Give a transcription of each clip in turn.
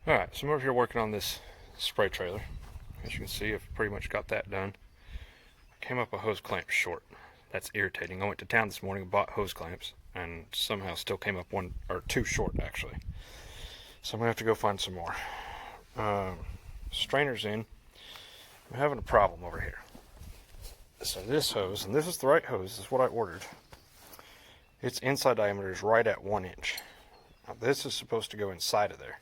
Alright, so I'm over here working on this spray trailer. As you can see, I've pretty much got that done. I came up a hose clamp short. That's irritating. I went to town this morning and bought hose clamps, and somehow still came up one or two short actually. So I'm gonna have to go find some more. Strainer's in. I'm having a problem over here. So this hose, and this is the right hose, this is what I ordered. Its inside diameter is right at 1 inch. Now this is supposed to go inside of there.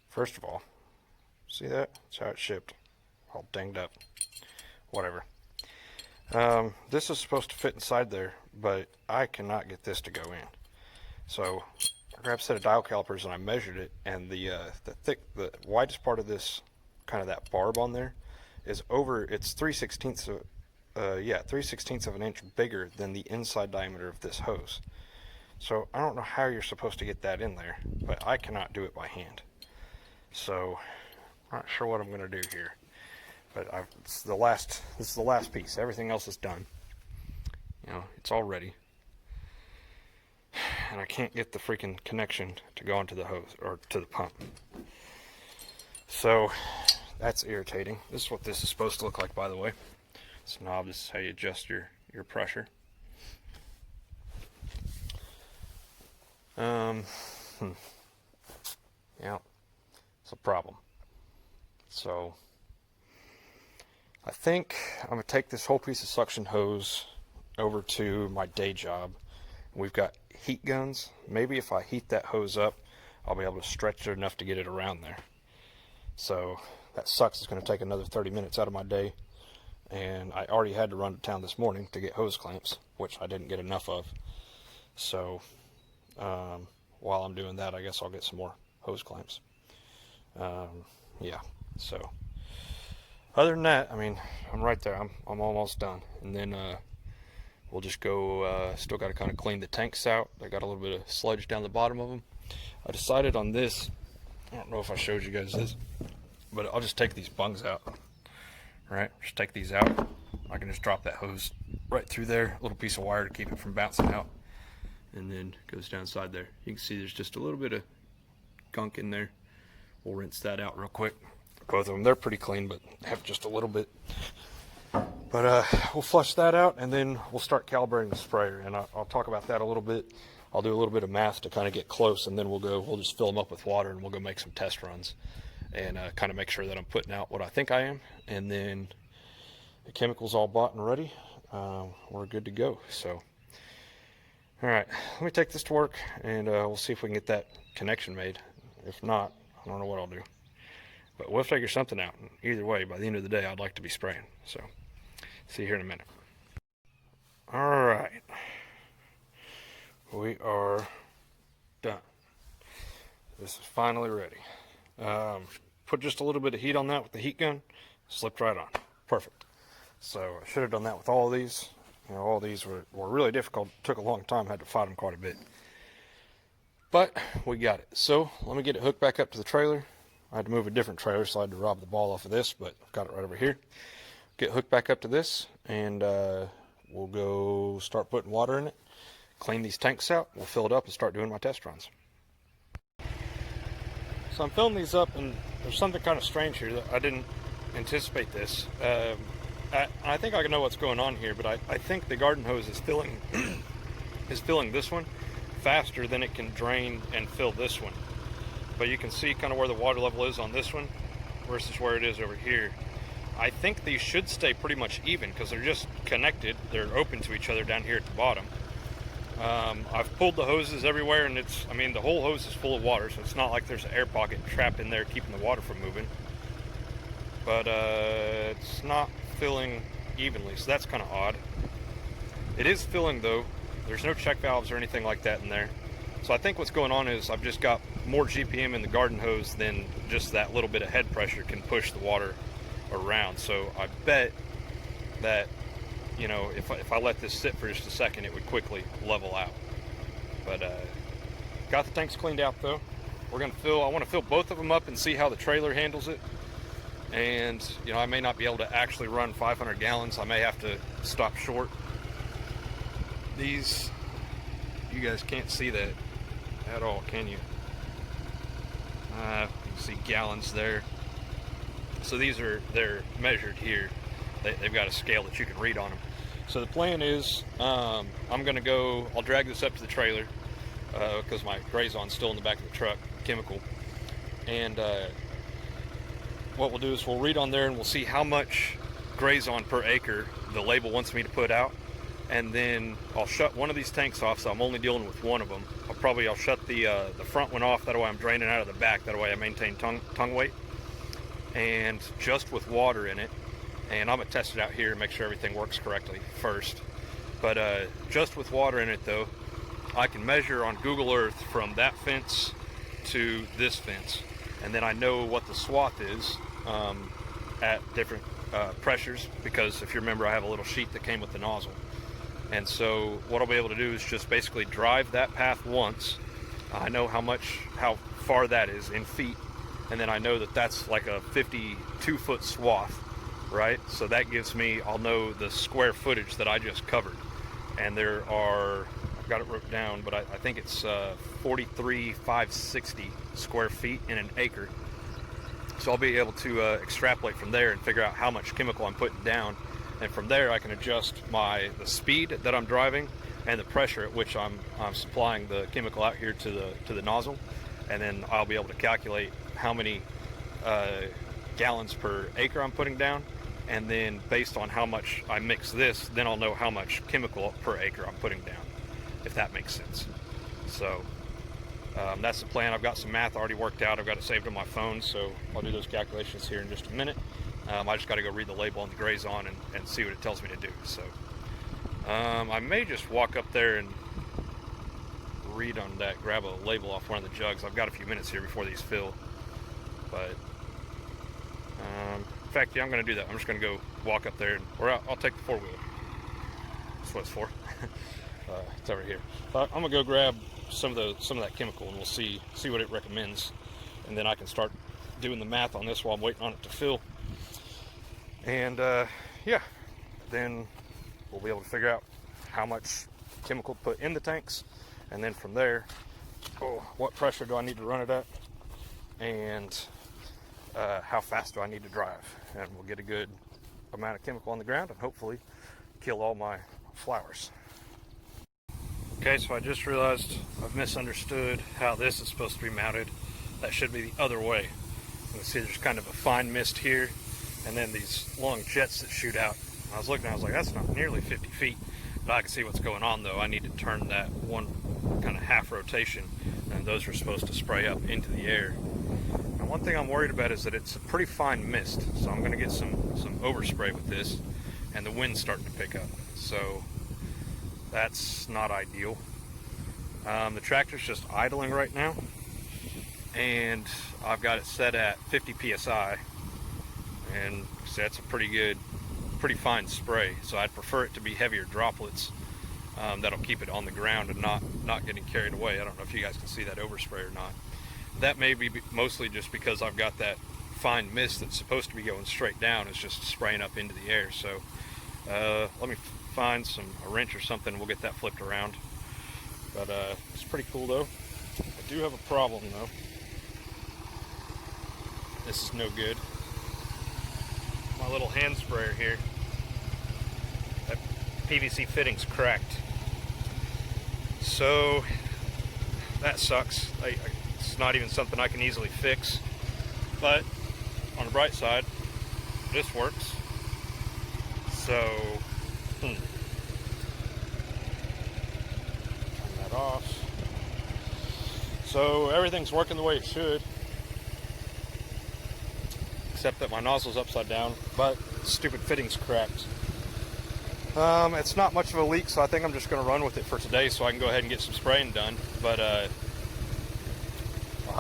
First of all, see that? That's how it's shipped. All dinged up. Whatever. This is supposed to fit inside there, but I cannot get this to go in. So I grabbed a set of dial calipers and I measured it, and the widest part of this, kind of that barb on there, is over. It's 3/16 of an inch bigger than the inside diameter of this hose. So I don't know how you're supposed to get that in there, but I cannot do it by hand. So I'm not sure what I'm going to do here, but this is the last piece. Everything else is done. You know, it's all ready, and I can't get the freaking connection to go onto the hose or to the pump. So that's irritating. This is what this is supposed to look like, by the way. This knob, this is how you adjust your pressure. Yeah, it's a problem. So I think I'm gonna take this whole piece of suction hose over to my day job. We've got heat guns. Maybe if I heat that hose up, I'll be able to stretch it enough to get it around there. So that sucks. It's going to take another 30 minutes out of my day, and I already had to run to town this morning to get hose clamps, which I didn't get enough of. So while I'm doing that, I guess I'll get some more hose clamps. Yeah, so other than that, I mean, I'm right there. I'm almost done, and then we'll just go. Still got to kind of clean the tanks out. I got a little bit of sludge down the bottom of them. I decided on this. I don't know if I showed you guys this, but I'll just take these bungs out. Right, just take these out. I can just drop that hose right through there, a little piece of wire to keep it from bouncing out, and then it goes down inside there. You can see there's just a little bit of gunk in there. We'll rinse that out real quick. Both of them, they're pretty clean, but have just a little bit. But we'll flush that out, and then we'll start calibrating the sprayer, and I'll talk about that a little bit. I'll do a little bit of math to kind of get close, and then we'll just fill them up with water, and we'll go make some test runs and kind of make sure that I'm putting out what I think I am. And then the chemical's all bought and ready. We're good to go. So all right, let me take this to work, and we'll see if we can get that connection made. If not, I don't know what I'll do, but we'll figure something out. Either way, by the end of the day, I'd like to be spraying. So see you here in a minute. All right, we are done. This is finally ready. Put just a little bit of heat on that with the heat gun, slipped right on. Perfect. So I should have done that with all of these. You know, all these were really difficult. Took a long time. Had to fight them quite a bit. But we got it. So let me get it hooked back up to the trailer. I had to move a different trailer, so I had to rob the ball off of this, but I've got it right over here. Get hooked back up to this, and we'll go start putting water in it. Clean these tanks out. We'll fill it up and start doing my test runs. So I'm filling these up, and there's something kind of strange here that I didn't anticipate this. I think I know what's going on here, but I think the garden hose is filling this one faster than it can drain and fill this one. But you can see kind of where the water level is on this one versus where it is over here. I think these should stay pretty much even because they're just connected. They're open to each other down here at the bottom. I've pulled the hoses everywhere, and the whole hose is full of water, so it's not like there's an air pocket trapped in there keeping the water from moving. But it's not filling evenly, so that's kind of odd. It is filling though. There's no check valves or anything like that in there. So I think what's going on is I've just got more GPM in the garden hose than just that little bit of head pressure can push the water around. So I bet that, you know, if I let this sit for just a second, it would quickly level out. But got the tanks cleaned out though. I want to fill both of them up and see how the trailer handles it. And you know, I may not be able to actually run 500 gallons. I may have to stop short. These, you guys can't see that at all, can you? You can see gallons there. So they're measured here. They've got a scale that you can read on them. So the plan is, I'll drag this up to the trailer because my Grazon's still in the back of the truck, chemical. And what we'll do is we'll read on there and we'll see how much Grazon per acre the label wants me to put out. And then I'll shut one of these tanks off, so I'm only dealing with one of them. I'll shut the front one off, that way I'm draining out of the back, that way I maintain tongue weight. And just with water in it, and I'm going to test it out here and make sure everything works correctly first. But just with water in it though, I can measure on Google Earth from that fence to this fence. And then I know what the swath is at different pressures, because if you remember, I have a little sheet that came with the nozzle. And so what I'll be able to do is just basically drive that path once. I know how far that is in feet, and then I know that that's like a 52-foot swath, right? So that gives me, I'll know the square footage that I just covered. And there are, I've got it wrote down, but I think it's 43,560 square feet in an acre. So I'll be able to extrapolate from there and figure out how much chemical I'm putting down. And from there I can adjust the speed that I'm driving and the pressure at which I'm supplying the chemical out here to the nozzle. And then I'll be able to calculate how many gallons per acre I'm putting down. And then based on how much I mix this, then I'll know how much chemical per acre I'm putting down, if that makes sense. So that's the plan. I've got some math already worked out. I've got it saved on my phone, so I'll do those calculations here in just a minute. I just got to go read the label on the Grazon and see what it tells me to do. So I may just walk up there and read on that, grab a label off one of the jugs. I've got a few minutes here before these fill. But in fact, yeah, I'm going to do that. I'm just going to go walk up there, or I'll take the four-wheeler. That's what it's for. It's over here. I'm going to go grab some of that chemical, and we'll see what it recommends, and then I can start doing the math on this while I'm waiting on it to fill. And yeah, then we'll be able to figure out how much chemical to put in the tanks, and then from there, what pressure do I need to run it at, and how fast do I need to drive, and we'll get a good amount of chemical on the ground and hopefully kill all my flowers. Okay, so I just realized I've misunderstood how this is supposed to be mounted. That should be the other way. You can see there's kind of a fine mist here, and then these long jets that shoot out. I was looking, I was like, that's not nearly 50 feet. But I can see what's going on though. I need to turn that one kind of half rotation, and those are supposed to spray up into the air. And one thing I'm worried about is that it's a pretty fine mist, so I'm going to get some overspray with this, and the wind's starting to pick up. So that's not ideal. The tractor's just idling right now, and I've got it set at 50 psi, and so that's a pretty fine spray. So I'd prefer it to be heavier droplets that'll keep it on the ground and not getting carried away. I don't know if you guys can see that overspray or not. That may be mostly just because I've got that fine mist that's supposed to be going straight down. It's just spraying up into the air. So let me find a wrench or something, and we'll get that flipped around. But it's pretty cool though. I do have a problem though. This is no good. My little hand sprayer here, that PVC fitting's cracked. So that sucks. It's not even something I can easily fix. But on the bright side, this works. So turn that off. So everything's working the way it should, except that my nozzle's upside down, but the stupid fitting's cracked. It's not much of a leak, so I think I'm just going to run with it for today so I can go ahead and get some spraying done. But I'll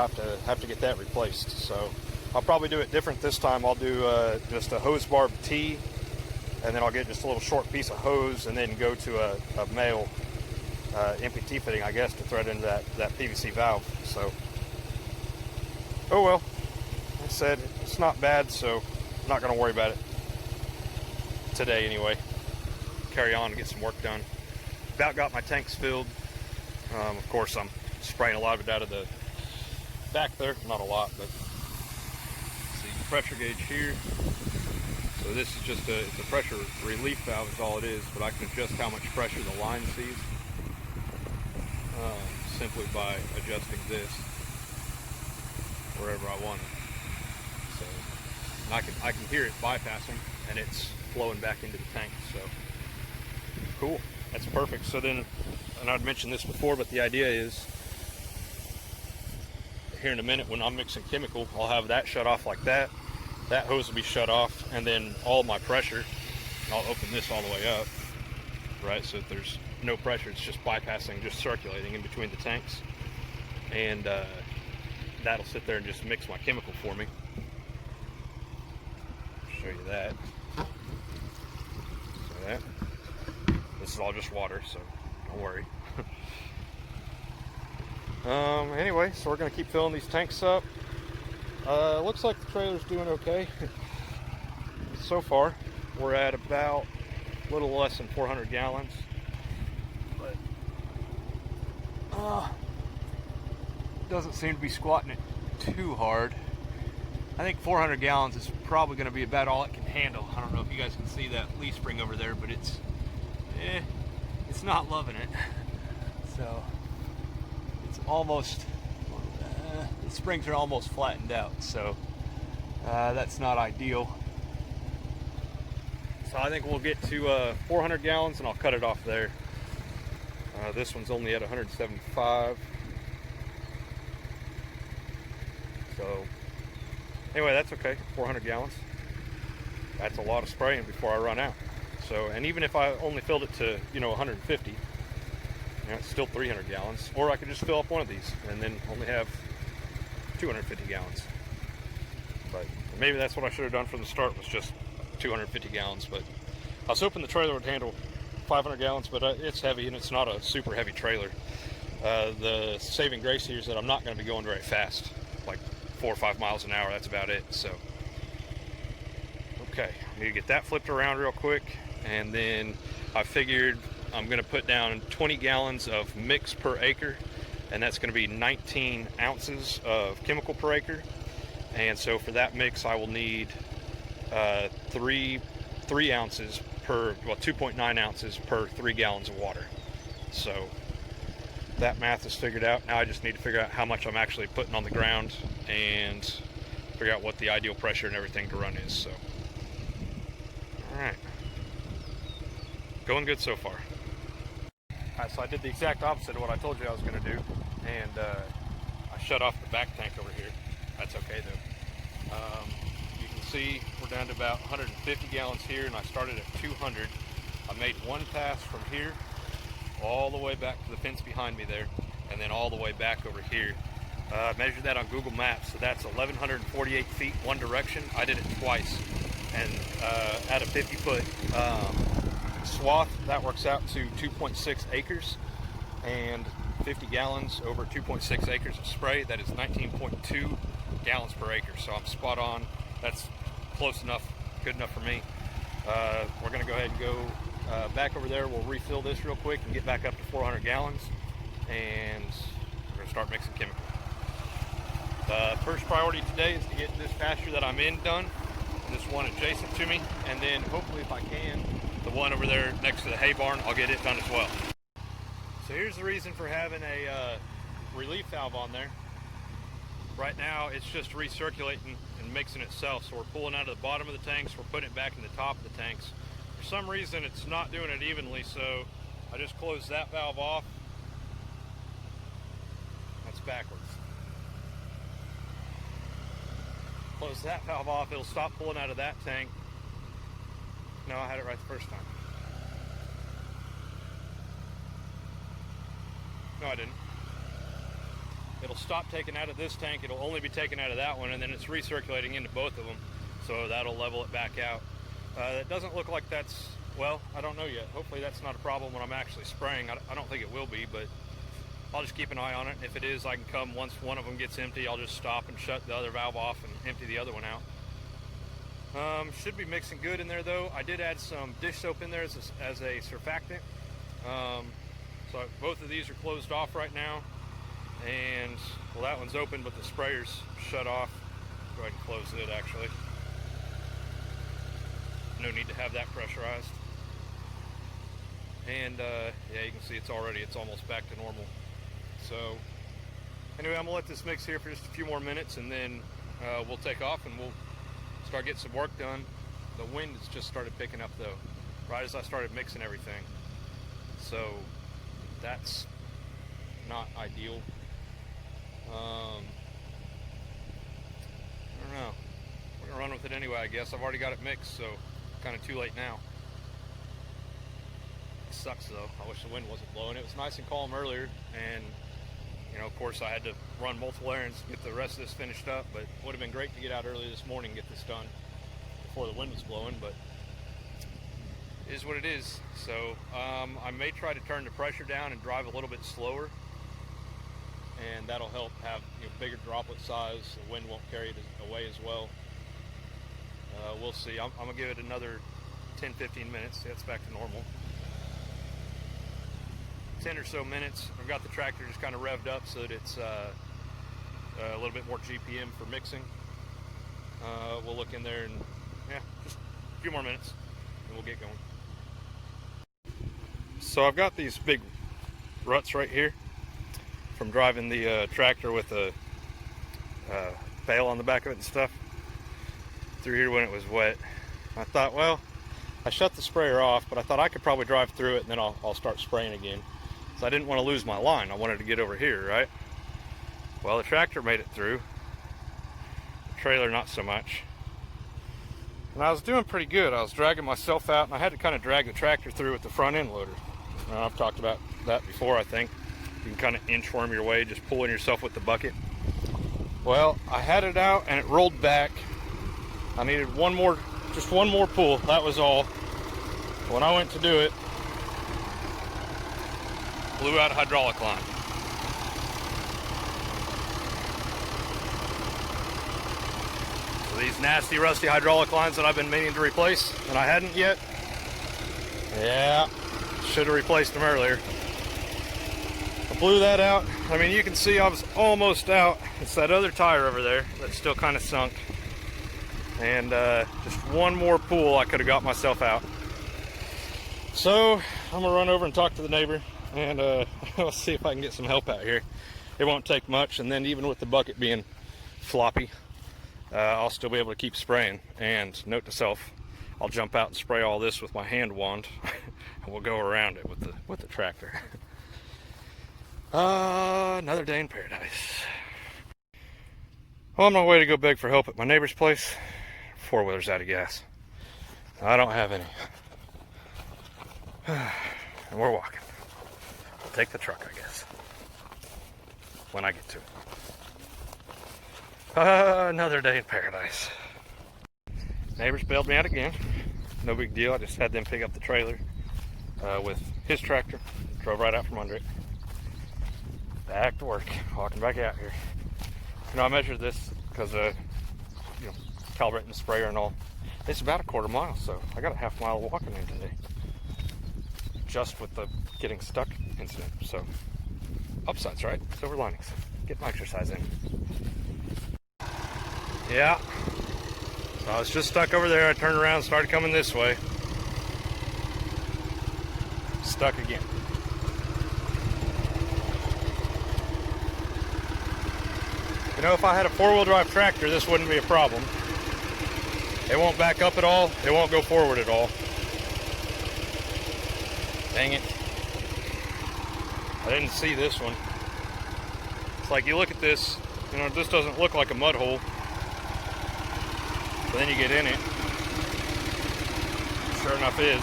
have to get that replaced. So I'll probably do it different this time. I'll do just a hose barb tee, and then I'll get just a little short piece of hose, and then go to a male MPT fitting, I guess, to thread into that PVC valve. So, oh well. Like I said, it's not bad, so I'm not going to worry about it today anyway. Carry on and get some work done. About got my tanks filled. Of course, I'm spraying a lot of it out of the back there. Not a lot, but pressure gauge here. So this is just it's a pressure relief valve is all it is, but I can adjust how much pressure the line sees simply by adjusting this wherever I want it. So and I can hear it bypassing, and it's flowing back into the tank. So cool, that's perfect. So then, and I'd mentioned this before, but the idea is here in a minute when I'm mixing chemical, I'll have that shut off like that. That hose will be shut off, and then all my pressure, I'll open this all the way up, right? So if there's no pressure, it's just bypassing, just circulating in between the tanks. And that'll sit there and just mix my chemical for me. Show you that. So that. This is all just water, so don't worry. Anyway, so we're going to keep filling these tanks up. Looks like the trailer's doing okay. So far, we're at about a little less than 400 gallons. But doesn't seem to be squatting it too hard. I think 400 gallons is probably going to be about all it can handle. I don't know if you guys can see that leaf spring over there, but it's not loving it. So it's almost, the springs are almost flattened out, so that's not ideal. So I think we'll get to 400 gallons and I'll cut it off there. This one's only at 175. So anyway, that's okay, 400 gallons. That's a lot of spraying before I run out. So, and even if I only filled it to, 150, it's still 300 gallons. Or I could just fill up one of these and then only have 250 gallons. But maybe that's what I should have done from the start, was just 250 gallons. But I was hoping the trailer would handle 500 gallons, but it's heavy and it's not a super heavy trailer. The saving grace here is that I'm not going to be going very fast, like 4 or 5 miles an hour. That's about it. So, okay, I need to get that flipped around real quick. And then I figured I'm going to put down 20 gallons of mix per acre, and that's going to be 19 ounces of chemical per acre. And so for that mix, I will need 3 ounces per, 2.9 ounces per 3 gallons of water. So that math is figured out. Now I just need to figure out how much I'm actually putting on the ground and figure out what the ideal pressure and everything to run is. So, all right. Going good so far. Alright, so I did the exact opposite of what I told you I was going to do, and I shut off the back tank over here. That's okay though. You can see we're down to about 150 gallons here, and I started at 200. I made one pass from here all the way back to the fence behind me there, and then all the way back over here. I measured that on Google Maps, so that's 1,148 feet one direction. I did it twice, and at a 50-foot swath, that works out to 2.6 acres, and 50 gallons over 2.6 acres of spray, that is 19.2 gallons per acre. So I'm spot on. That's close enough, good enough for me. We're going to go ahead and go back over there. We'll refill this real quick and get back up to 400 gallons, and we're going to start mixing chemical. The first priority today is to get this pasture that I'm in done, and this one adjacent to me, and then hopefully, if I can, the one over there next to the hay barn, I'll get it done as well. So here's the reason for having a relief valve on there. Right now it's just recirculating and mixing itself, so we're pulling out of the bottom of the tanks, we're putting it back in the top of the tanks. For some reason it's not doing it evenly, so I just closed that valve off. That's backwards. Close that valve off, it'll stop pulling out of that tank. No, I had it right the first time. No, I didn't. It'll stop taking out of this tank, it'll only be taken out of that one, and then it's recirculating into both of them, so that'll level it back out. It doesn't look like that's, well, I don't know yet. Hopefully that's not a problem when I'm actually spraying. I don't think it will be, but I'll just keep an eye on it. If it is, I can come once one of them gets empty, I'll just stop and shut the other valve off and empty the other one out. Should be mixing good in there though. I did add some dish soap in there as a surfactant. So both of these are closed off right now, and well, that one's open but the sprayer's shut off. Go ahead and close it actually. No need to have that pressurized. And yeah, you can see it's almost back to normal. So anyway, I'm gonna let this mix here for just a few more minutes, and then we'll take off and we'll start getting some work done. The wind has just started picking up though, right as I started mixing everything. So that's not ideal. I don't know. We're gonna run with it anyway, I guess. I've already got it mixed, so kind of too late now. It sucks though. I wish the wind wasn't blowing. It was nice and calm earlier, and you know, of course, I had to run multiple errands to get the rest of this finished up, but it would have been great to get out early this morning and get this done before the wind was blowing, but it is what it is. So I may try to turn the pressure down and drive a little bit slower, and that'll help have, you know, bigger droplet size. The wind won't carry it away as well. We'll see. I'm gonna give it another 10-15 minutes. That's back to normal. 10 or so minutes. I've got the tractor just kind of revved up so that it's a little bit more GPM for mixing. We'll look in there and yeah, just a few more minutes and we'll get going. So I've got these big ruts right here from driving the tractor with a bale on the back of it and stuff through here when it was wet. I thought, well, I shut the sprayer off, but I thought I could probably drive through it and then I'll start spraying again. So I didn't want to lose my line. I wanted to get over here, right? Well, the tractor made it through. The trailer, not so much. And I was doing pretty good. I was dragging myself out, and I had to kind of drag the tractor through with the front end loader. I've talked about that before, I think. You can kind of inchworm your way, just pulling yourself with the bucket. Well, I had it out, and it rolled back. I needed just one more pull. That was all. When I went to do it, blew out a hydraulic line. So these nasty rusty hydraulic lines that I've been meaning to replace and I hadn't yet, yeah, should have replaced them earlier. I blew that out. I mean, you can see I was almost out. It's that other tire over there that's still kind of sunk, and just one more pull I could have got myself out. So I'm gonna run over and talk to the neighbor, and I'll see if I can get some help out here. It won't take much, and then even with the bucket being floppy, I'll still be able to keep spraying. And note to self, I'll jump out and spray all this with my hand wand, and we'll go around it with the tractor. Another day in paradise. Well, I'm on my way to go beg for help at my neighbor's place. Four-wheeler's out of gas. I don't have any. And we're walking. I'll take the truck, I guess, when I get to it. Another day in paradise. Neighbors bailed me out again. No big deal. I just had them pick up the trailer with his tractor. Drove right out from under it. Back to work. Walking back out here. You know, I measured this because, you know, calibrating the sprayer and all. It's about a quarter mile, so I got a half mile walking in today. Just with the getting stuck incident. So, upsides, right? Silver linings. Get my exercise in. Yeah. So I was just stuck over there. I turned around and started coming this way. Stuck again. You know, if I had a four-wheel drive tractor, this wouldn't be a problem. It won't back up at all. It won't go forward at all. Dang it. I didn't see this one. It's like you look at this, you know, this doesn't look like a mud hole. But then you get in it. Sure enough is.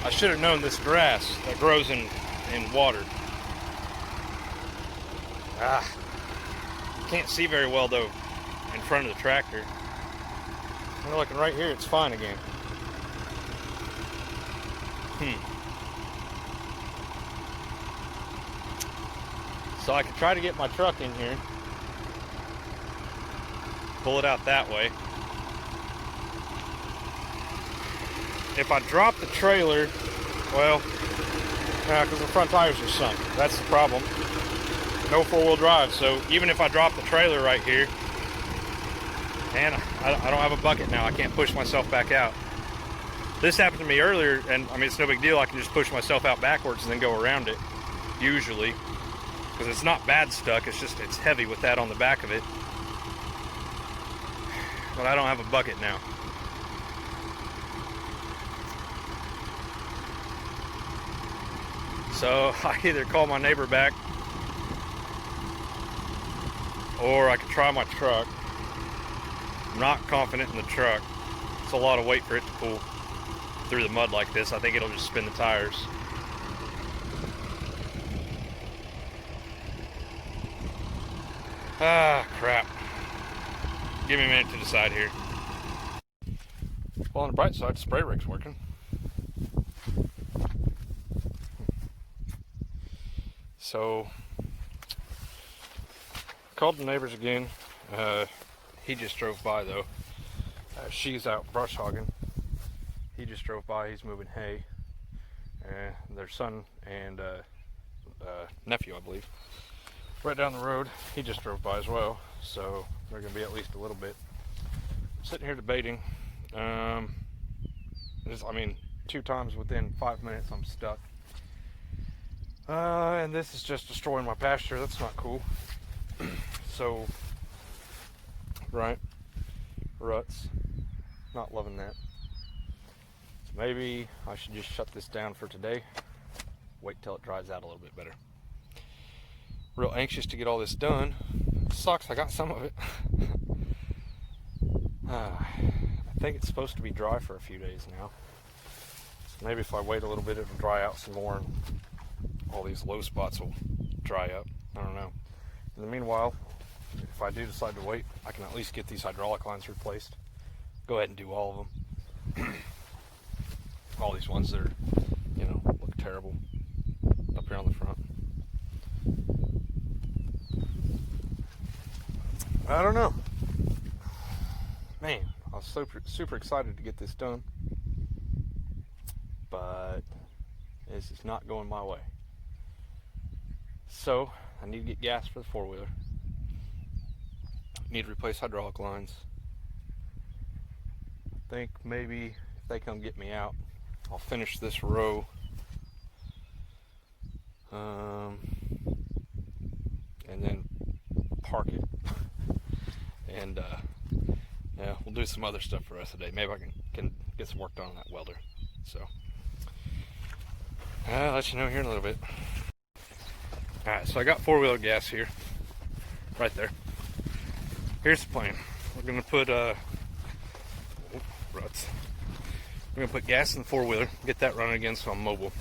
I should have known this grass that grows in water. Can't see very well though in front of the tractor. I'm looking right here, it's fine again. So I could try to get my truck in here, pull it out that way. If I drop the trailer, well, because the front tires are sunk. That's the problem. No four-wheel drive, so even if I drop the trailer right here, And I don't have a bucket now. I can't push myself back out. This happened to me earlier, and I mean, it's no big deal. I can just push myself out backwards and then go around it, usually. Because it's not bad stuck, it's just, it's heavy with that on the back of it. But I don't have a bucket now. So I either call my neighbor back, or I could try my truck. I'm not confident in the truck. It's a lot of weight for it to pull through the mud like this. I think it'll just spin the tires. Ah, crap. Give me a minute to decide here. Well, on the bright side, the spray rig's working. So, called the neighbors again. He just drove by though. She's out brush hogging. He just drove by. He's moving hay. Their son and nephew, I believe, right down the road. He just drove by as well. So they're going to be at least a little bit. I'm sitting here debating. I mean, 2 times within 5 minutes I'm stuck. And this is just destroying my pasture. That's not cool. So, right, ruts. Not loving that. So maybe I should just shut this down for today. Wait till it dries out a little bit better. Real anxious to get all this done. Sucks, I got some of it. I think it's supposed to be dry for a few days now. So maybe if I wait a little bit, it'll dry out some more and all these low spots will dry up. I don't know. In the meanwhile, if I do decide to wait, I can at least get these hydraulic lines replaced. Go ahead and do all of them. All these ones that are, you know, look terrible up here on the front. I don't know. Man, I was super excited to get this done. But this is not going my way. So, I need to get gas for the 4-wheeler. Need to replace hydraulic lines. I think maybe if they come get me out, I'll finish this row. And then park it. And yeah, we'll do some other stuff for the rest of the day. Maybe I can get some work done on that welder. So, I'll let you know here in a little bit. Alright, so I got 4-wheeler gas here. Right there. Here's the plan. We're going to put, ruts. We're going to put gas in the 4-wheeler, get that running again so I'm mobile.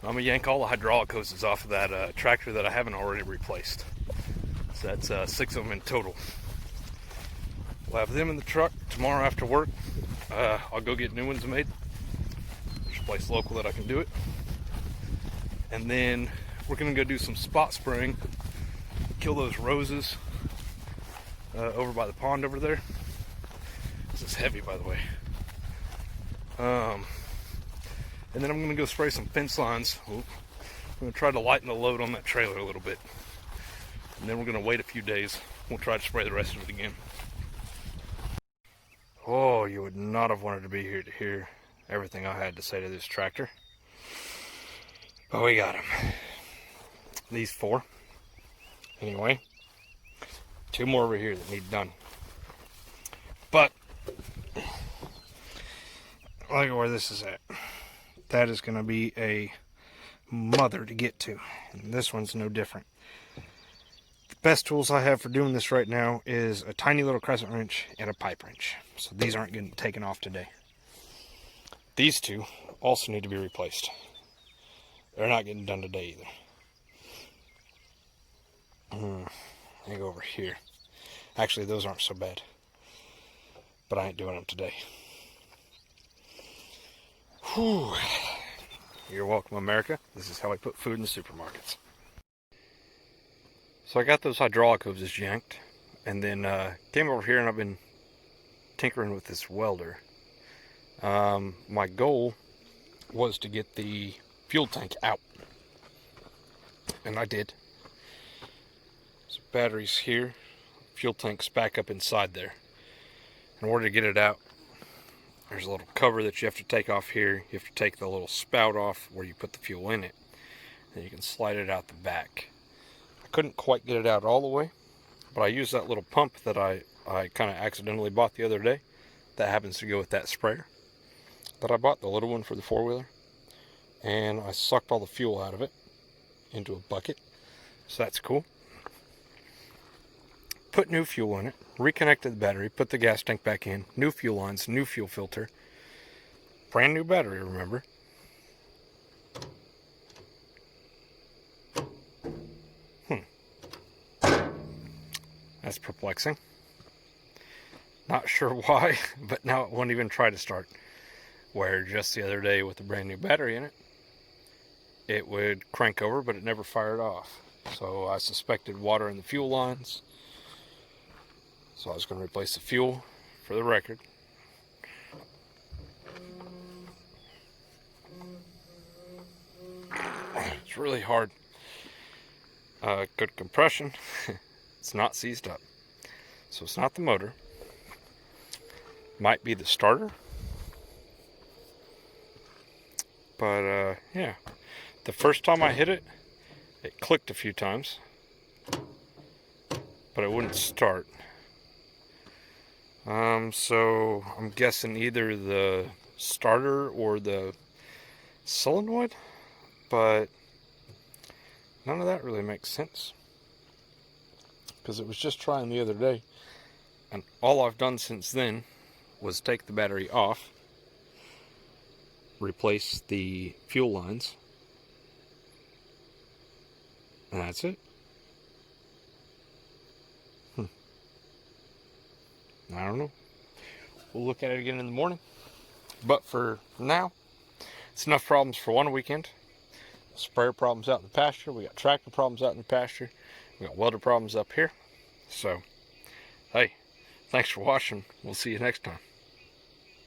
I'm going to yank all the hydraulic hoses off of that tractor that I haven't already replaced. So that's 6 of them in total. We'll have them in the truck tomorrow after work. I'll go get new ones made. There's a place local that I can do it. And then we're going to go do some spot spraying. Kill those roses over by the pond over there. This is heavy, by the way. And then I'm going to go spray some fence lines. I'm going to try to lighten the load on that trailer a little bit. And then we're going to wait a few days. We'll try to spray the rest of it again. Oh, you would not have wanted to be here to hear everything I had to say to this tractor. But we got him. These 4. Anyway, 2 more over here that need done. But, look at where this is at. That is going to be a mother to get to. And this one's no different. The best tools I have for doing this right now is a tiny little crescent wrench and a pipe wrench. So these aren't getting taken off today. These 2 also need to be replaced. They're not getting done today either. Let me go over here. Actually, those aren't so bad. But I ain't doing them today. Whew. You're welcome, America. This is how I put food in the supermarkets. So I got those hydraulic hoses yanked. And then came over here and I've been tinkering with this welder. My goal was to get the fuel tank out. And I did. So batteries here. Fuel tank's back up inside there. In order to get it out, there's a little cover that you have to take off here. You have to take the little spout off where you put the fuel in it. And you can slide it out the back. I couldn't quite get it out all the way, but I used that little pump that I kind of accidentally bought the other day. That happens to go with that sprayer that I bought, the little one for the four-wheeler. And I sucked all the fuel out of it into a bucket. So that's cool. Put new fuel in it, reconnected the battery, put the gas tank back in, new fuel lines, new fuel filter, brand new battery, remember. That's perplexing. Not sure why, but now it won't even try to start. Where just the other day with the brand new battery in it, it would crank over, but it never fired off. So I suspected water in the fuel lines. So I was going to replace the fuel for the record. It's really hard. Good compression. It's not seized up. So it's not the motor. Might be the starter. But yeah. The first time I hit it, it clicked a few times. But it wouldn't start. So I'm guessing either the starter or the solenoid, but none of that really makes sense because it was just trying the other day, and all I've done since then was take the battery off, replace the fuel lines, and that's it. I don't know. We'll look at it again in the morning. But for now, it's enough problems for one weekend. Sprayer problems out in the pasture. We got tractor problems out in the pasture. We got welder problems up here. So, hey, thanks for watching. We'll see you next time.